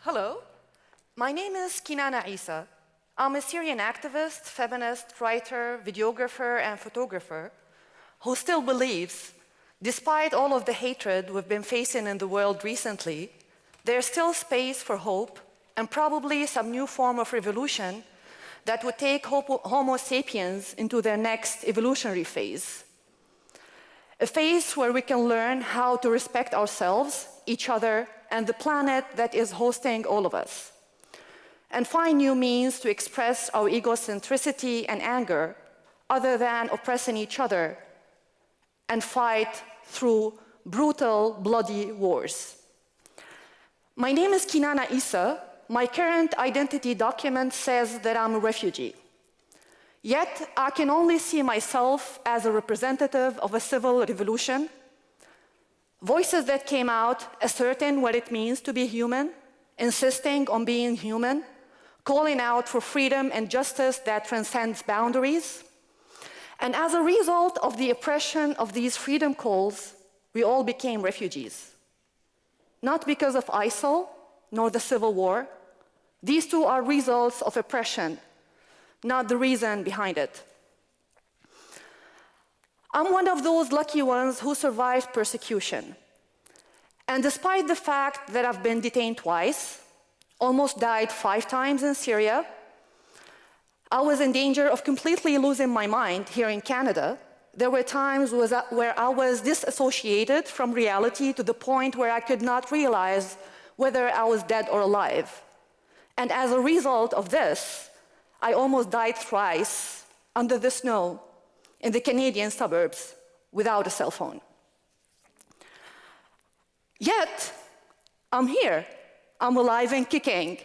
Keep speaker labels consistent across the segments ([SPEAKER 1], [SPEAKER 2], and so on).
[SPEAKER 1] Hello, my name is Kinana Issa. I'm a Syrian activist, feminist, writer, videographer, and photographer who still believes, despite all of the hatred we've been facing in the world recently, there's still space for hope and probably some new form of revolution that would take Homo sapiens into their next evolutionary phase. A phase where we can learn how to respect ourselves, each other, and the planet that is hosting all of us, and find new means to express our egocentricity and anger other than oppressing each other and fight through brutal, bloody wars. My name is Kinana Issa. My current identity document says that I'm a refugee. Yet, I can only see myself as a representative of a civil revolution, voices that came out asserting what it means to be human, insisting on being human, calling out for freedom and justice that transcends boundaries. And as a result of the oppression of these freedom calls, we all became refugees. Not because of ISIL, nor the civil war. These two are results of oppression, not the reason behind it. I'm one of those lucky ones who survived persecution. And despite the fact that I've been detained twice, almost died 5 times in Syria, I was in danger of completely losing my mind here in Canada. There were times where I was disassociated from reality to the point where I could not realize whether I was dead or alive. And as a result of this, I almost died thrice under the snow in the Canadian suburbs without a cell phone. Yet, I'm here. I'm alive and kicking.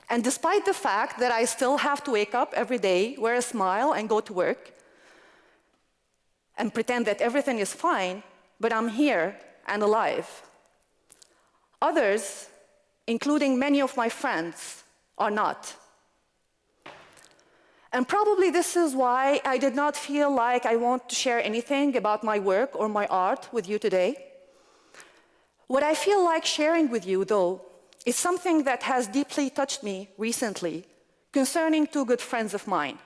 [SPEAKER 1] And despite the fact that I still have to wake up every day, wear a smile, and go to work, and pretend that everything is fine, but I'm here and alive. Others, including many of my friends, are not. And probably this is why I did not feel like I want to share anything about my work or my art with you today. What I feel like sharing with you, though, is something that has deeply touched me recently concerning 2 good friends of mine.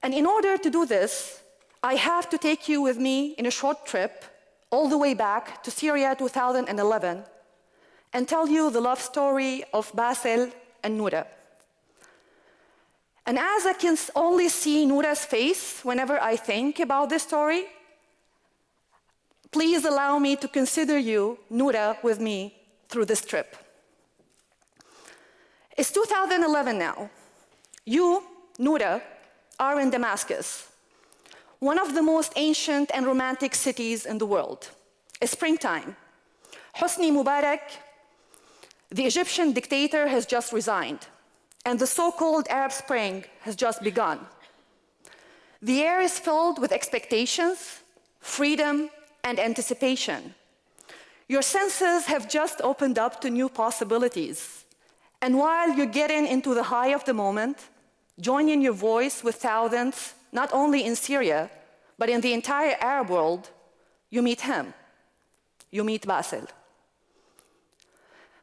[SPEAKER 1] And in order to do this, I have to take you with me in a short trip all the way back to Syria 2011 and tell you the love story of Basil and Noura. And as I can only see Noura's face whenever I think about this story, please allow me to consider you, Noura, with me through this trip. It's 2011 now. You, Noura, are in Damascus, one of the most ancient and romantic cities in the world. It's springtime. Hosni Mubarak, the Egyptian dictator, has just resigned, and the so-called Arab Spring has just begun. The air is filled with expectations, freedom, and anticipation. Your senses have just opened up to new possibilities. And while you're getting into the high of the moment, joining your voice with thousands, not only in Syria, but in the entire Arab world, you meet him. You meet Basil.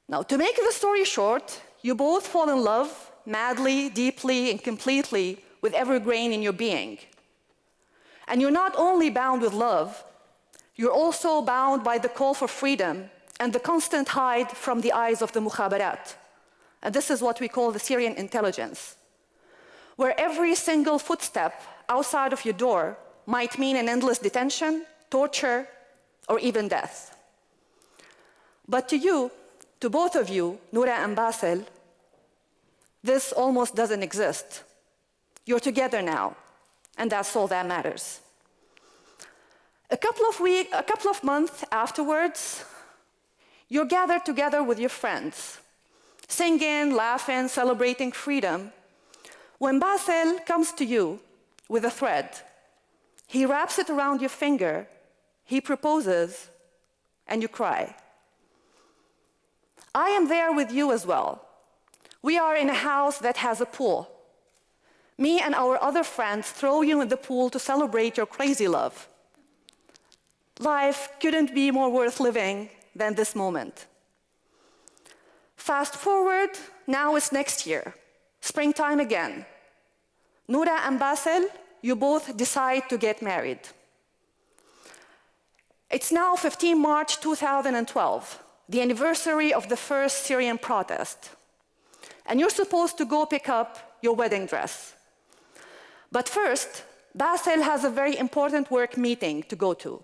[SPEAKER 1] Now, to make the story short, you both fall in love madly, deeply, and completely with every grain in your being. And you're not only bound with love, you're also bound by the call for freedom and the constant hide from the eyes of the mukhabarat. And this is what we call the Syrian intelligence, where every single footstep outside of your door might mean an endless detention, torture, or even death. But to you, to both of you, Noura and Basil, this almost doesn't exist. You're together now, and that's all that matters. A couple of months afterwards, you're gathered together with your friends, singing, laughing, celebrating freedom, when Basil comes to you with a thread. He wraps it around your finger, he proposes, and you cry. I am there with you as well. We are in a house that has a pool. Me and our other friends throw you in the pool to celebrate your crazy love. Life couldn't be more worth living than this moment. Fast forward, now it's next year, springtime again. Noura and Basel, you both decide to get married. It's now 15 March 2012, the anniversary of the first Syrian protest. And you're supposed to go pick up your wedding dress. But first, Basel has a very important work meeting to go to.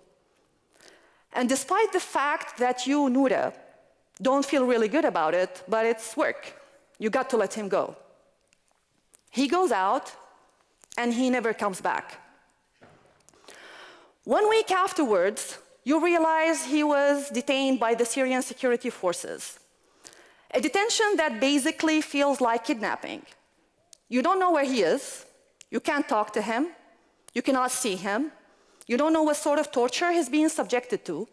[SPEAKER 1] And despite the fact that you, Noura, don't feel really good about it, but it's work, you got to let him go. He goes out, and he never comes back. 1 week afterwards, you realize he was detained by the Syrian security forces. A detention that basically feels like kidnapping. You don't know where he is, you can't talk to him, you cannot see him, you don't know what sort of torture he's being subjected to,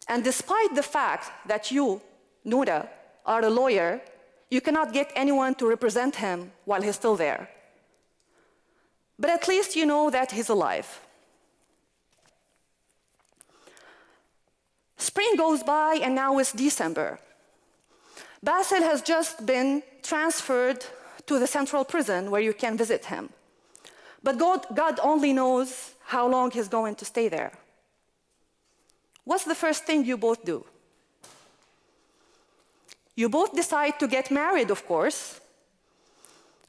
[SPEAKER 1] and despite the fact that you, Noura, are a lawyer, you cannot get anyone to represent him while he's still there. But at least you know that he's alive. Spring goes by and now it's December. Basel has just been transferred to the central prison where you can visit him. But God only knows how long he's going to stay there. What's the first thing you both do? You both decide to get married, of course.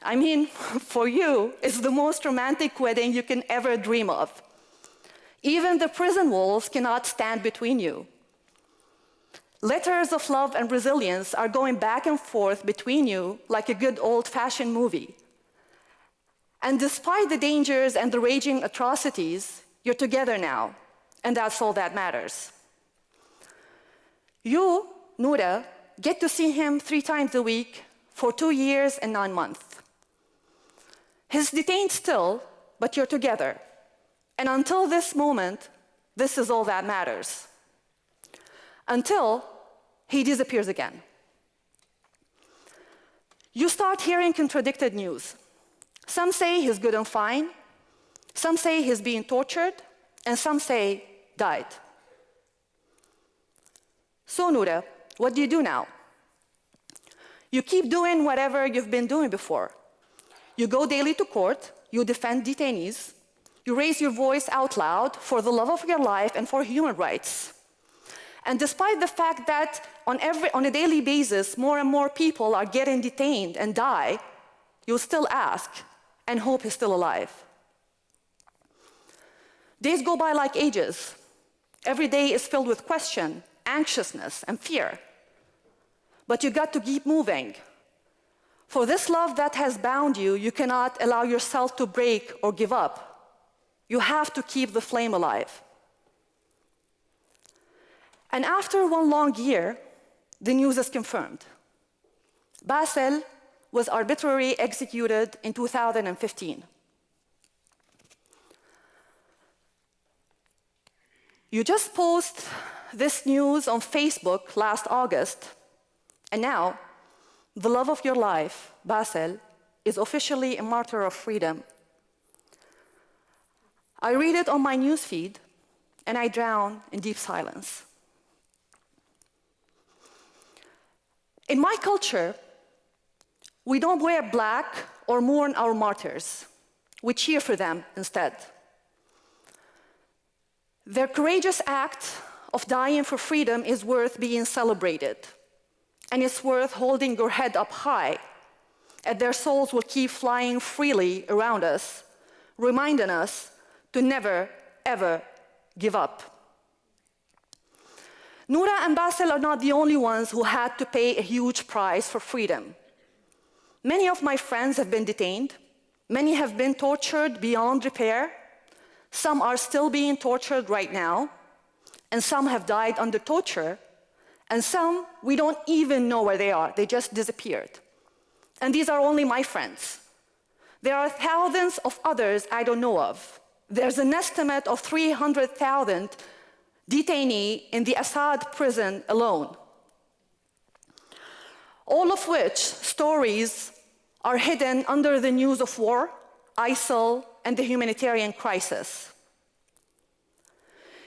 [SPEAKER 1] I mean, for you, it's the most romantic wedding you can ever dream of. Even the prison walls cannot stand between you. Letters of love and resilience are going back and forth between you like a good old-fashioned movie. And despite the dangers and the raging atrocities, you're together now, and that's all that matters. You, Noura, get to see him 3 times a week for 2 years and 9 months. He's detained still, but you're together. And until this moment, this is all that matters. Until he disappears again. You start hearing contradicted news. Some say he's good and fine, some say he's being tortured, and some say died. So, Noura, what do you do now? You keep doing whatever you've been doing before. You go daily to court, you defend detainees, you raise your voice out loud for the love of your life and for human rights. And despite the fact that on a daily basis, more and more people are getting detained and die, you'll still ask and hope he's still alive. Days go by like ages. Every day is filled with question, anxiousness, and fear. But you got to keep moving. For this love that has bound you, you cannot allow yourself to break or give up. You have to keep the flame alive. And after 1 long year, the news is confirmed. Basel was arbitrarily executed in 2015. You just posted this news on Facebook last August, and now the love of your life, Basel, is officially a martyr of freedom. I read it on my newsfeed, and I drown in deep silence. In my culture, we don't wear black or mourn our martyrs. We cheer for them instead. Their courageous act of dying for freedom is worth being celebrated. And it's worth holding your head up high, as their souls will keep flying freely around us, reminding us to never, ever give up. Noura and Basel are not the only ones who had to pay a huge price for freedom. Many of my friends have been detained. Many have been tortured beyond repair. Some are still being tortured right now. And some have died under torture. And some, we don't even know where they are. They just disappeared. And these are only my friends. There are thousands of others I don't know of. There's an estimate of 300,000 detainees in the Assad prison alone. All of which stories are hidden under the news of war, ISIL, and the humanitarian crisis.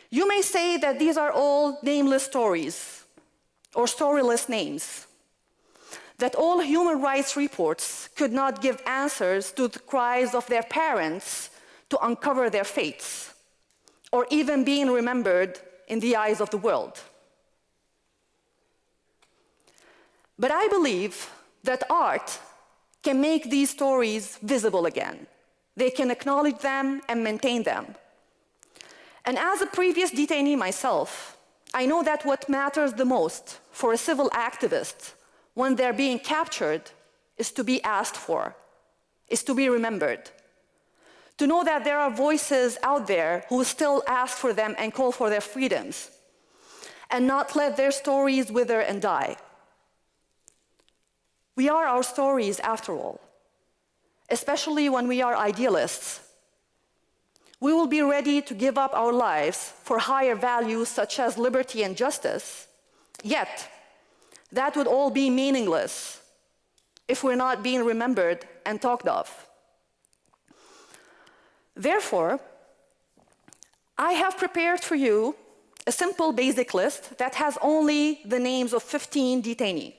[SPEAKER 1] You may say that these are all nameless stories, or storyless names. that all human rights reports could not give answers to the cries of their parents to uncover their fates, or even being remembered in the eyes of the world. But I believe that art can make these stories visible again. They can acknowledge them and maintain them. And as a previous detainee myself, I know that what matters the most for a civil activist when they're being captured is to be asked for, is to be remembered. To know that there are voices out there who still ask for them and call for their freedoms, and not let their stories wither and die. We are our stories after all, especially when we are idealists. We will be ready to give up our lives for higher values such as liberty and justice, yet that would all be meaningless if we're not being remembered and talked of. Therefore, I have prepared for you a simple basic list that has only the names of 15 detainees.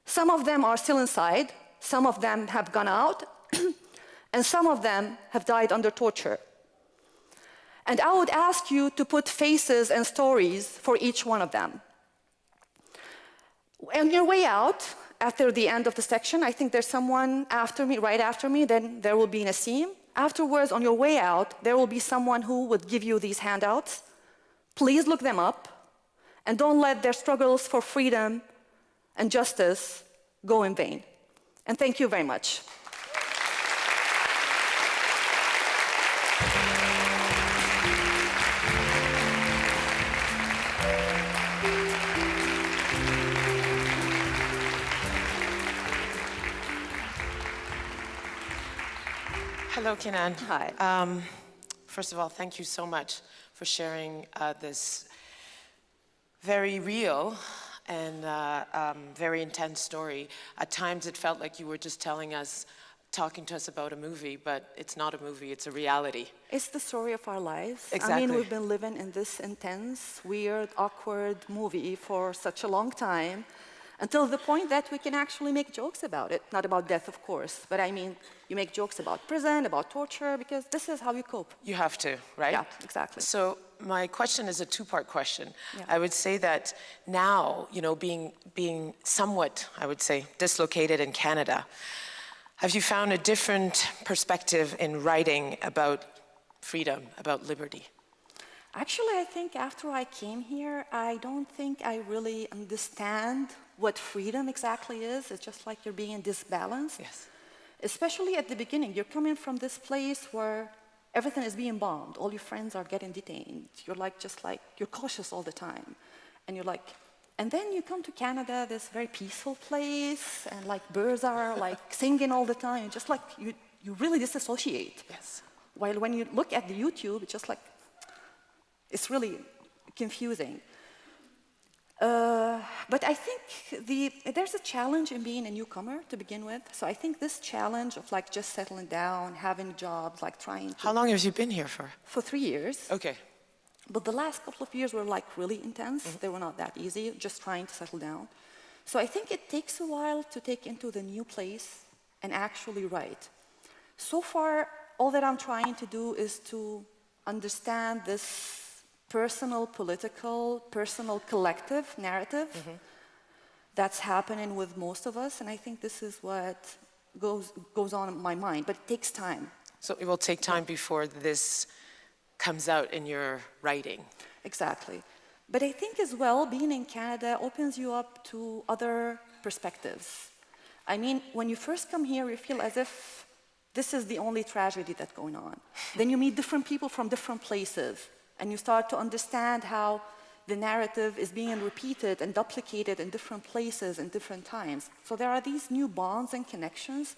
[SPEAKER 1] Some of them are still inside, some of them have gone out, and some of them have died under torture. And I would ask you to put faces and stories for each one of them. On your way out, after the end of the section, I think there's someone after me, right after me, then there will be Nassim. Afterwards, on your way out, there will be someone who would give you these handouts. Please look them up, and don't let their struggles for freedom and justice go in vain. And thank you very much.
[SPEAKER 2] Hello, Kinana.
[SPEAKER 1] Hi.
[SPEAKER 2] First of all, thank you so much for sharing this very real and very intense story. At times it felt like you were just talking to us about a movie, but it's not a movie, it's a reality.
[SPEAKER 1] It's the story of our lives.
[SPEAKER 2] Exactly.
[SPEAKER 1] I mean, we've been living in this intense, weird, awkward movie for such a long time, until the point that we can actually make jokes about it. Not about death, of course, but I mean, you make jokes about prison, about torture, because this is how you cope.
[SPEAKER 2] You have to, right?
[SPEAKER 1] Yeah, exactly.
[SPEAKER 2] So my question is a two-part question.
[SPEAKER 1] Yeah.
[SPEAKER 2] I would say that now, you know, being somewhat, I would say, dislocated in Canada, have you found a different perspective in writing about freedom, about liberty?
[SPEAKER 1] Actually, I think after I came here, I don't think I really understand what freedom exactly is. It's just like you're being disbalanced.
[SPEAKER 2] Yes.
[SPEAKER 1] Especially at the beginning, you're coming from this place where everything is being bombed. All your friends are getting detained. You're like, you're cautious all the time. And you're like, and then you come to Canada, this very peaceful place, and like birds are like singing all the time. Just like you really disassociate.
[SPEAKER 2] Yes.
[SPEAKER 1] While when you look at the YouTube, it's just like, it's really confusing. But I think there's a challenge in being a newcomer to begin with. So I think this challenge of like just settling down, having jobs, like trying to...
[SPEAKER 2] How long have you been here for?
[SPEAKER 1] For 3 years.
[SPEAKER 2] Okay.
[SPEAKER 1] But the last couple of years were like really intense. They were not that easy, just trying to settle down. So I think it takes a while to take into the new place and actually write. So far, all that I'm trying to do is to understand this personal, political, personal, collective narrative that's happening with most of us, and I think this is what goes on in my mind, but it takes time.
[SPEAKER 2] So it will take time before this comes out in your writing.
[SPEAKER 1] Exactly. But I think as well, being in Canada opens you up to other perspectives. I mean, when you first come here, you feel as if this is the only tragedy that's going on. Then you meet different people from different places, and you start to understand how the narrative is being repeated and duplicated in different places and different times. So there are these new bonds and connections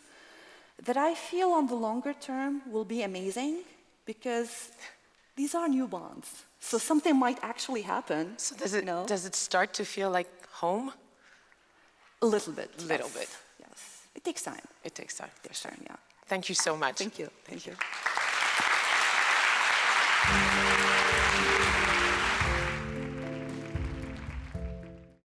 [SPEAKER 1] that I feel on the longer term will be amazing, because these are new bonds. So something might actually happen.
[SPEAKER 2] So does it start to feel like home?
[SPEAKER 1] A little bit.
[SPEAKER 2] Little bit.
[SPEAKER 1] Yes. It takes time.
[SPEAKER 2] It takes time.
[SPEAKER 1] It takes time, yeah.
[SPEAKER 2] Thank you so much.
[SPEAKER 1] Thank you. Thank you.